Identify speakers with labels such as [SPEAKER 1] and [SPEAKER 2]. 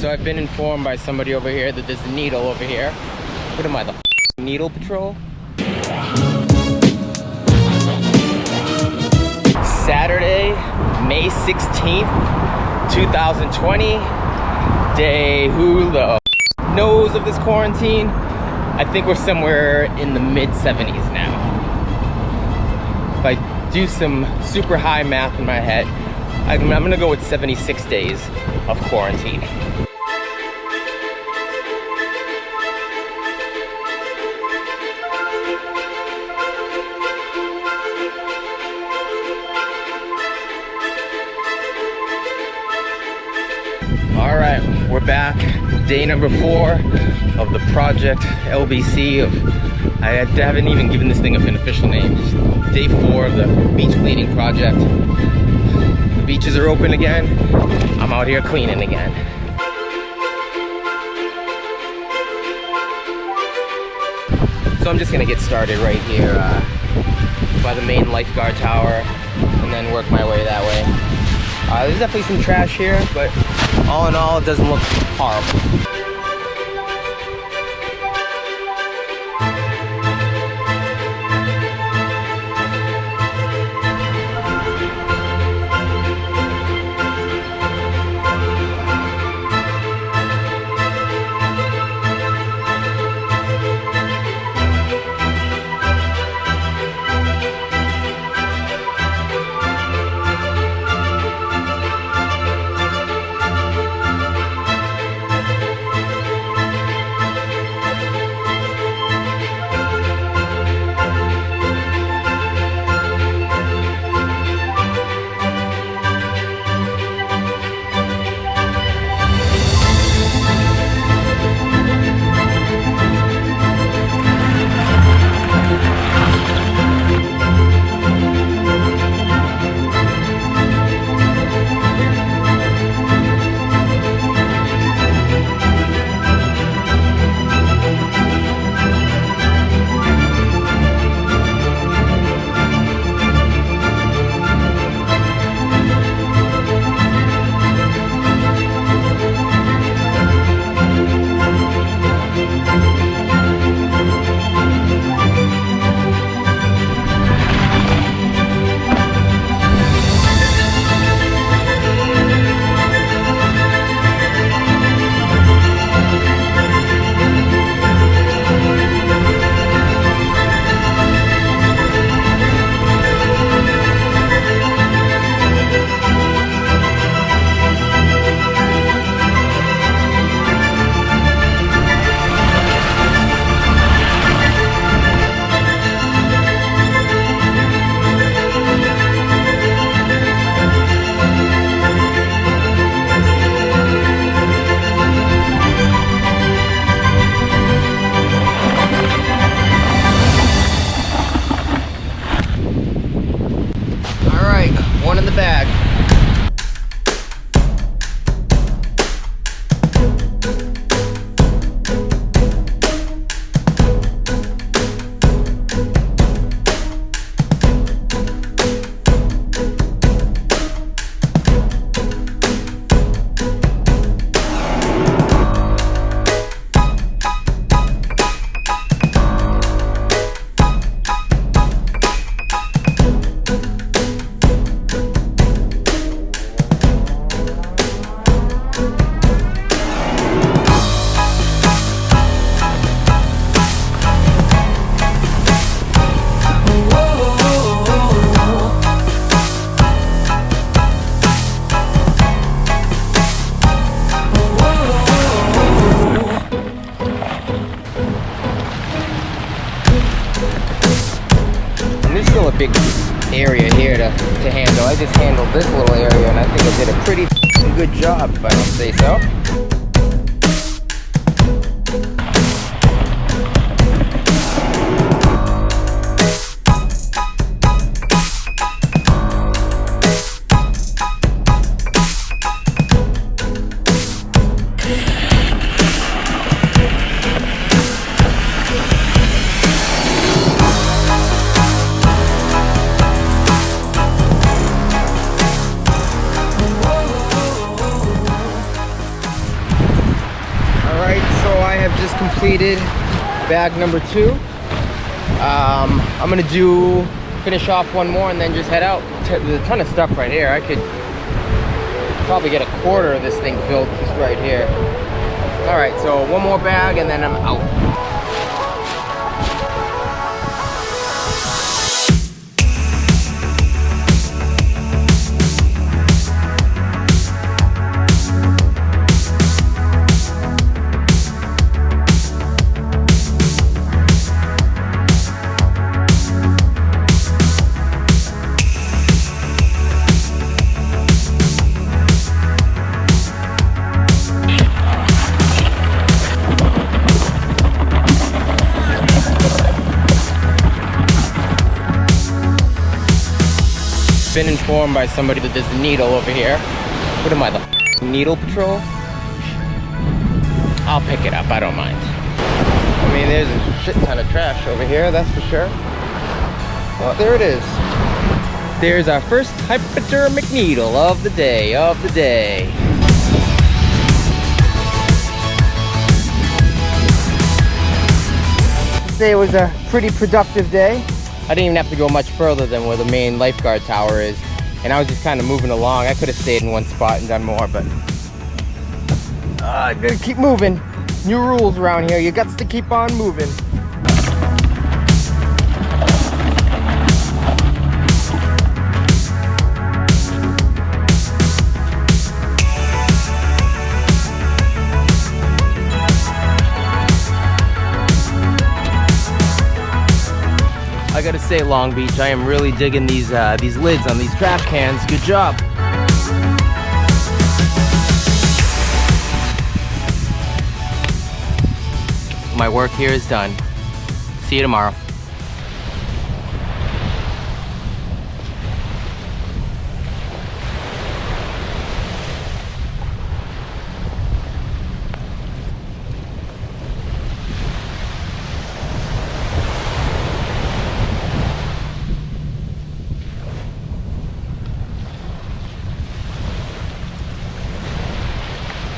[SPEAKER 1] So I've been informed by somebody over here that there's a needle over here. What am I, the needle patrol? Saturday, May 16th, 2020. Day, who the knows of this quarantine? I think we're somewhere in the mid-70s now. If I do some super high math in my head, I'm gonna go with 76 days of quarantine. All right, we're back. Day number 4 of the project LBC. I haven't even given this thing an official name. It's day 4 of the beach cleaning project. The beaches are open again. I'm out here cleaning again. So I'm just gonna get started right here by the main lifeguard tower and then work my way that way. There's definitely some trash here, but all in all, it doesn't look horrible. One in the bag. There's still a big area here to handle. I just handled this little area and I think I did a pretty good job, if I don't say so. have just completed bag number 2. I'm gonna finish off one more and then just head out. There's a ton of stuff right here. I could probably get a quarter of this thing filled just right here. All right, so one more bag and then I'm out. Been informed by somebody that there's a needle over here. What am I, the needle patrol? I'll pick it up, I don't mind. I mean, there's a shit ton of trash over here, that's for sure. Well, there it is. There's our first hypodermic needle of the day, I'd say it was a pretty productive day. I didn't even have to go much further than where the main lifeguard tower is. And I was just kind of moving along. I could have stayed in one spot and done more, but I gotta keep moving. New rules around here. You got to keep on moving. I gotta say, Long Beach, I am really digging these lids on these trash cans. Good job. My work here is done. See you tomorrow.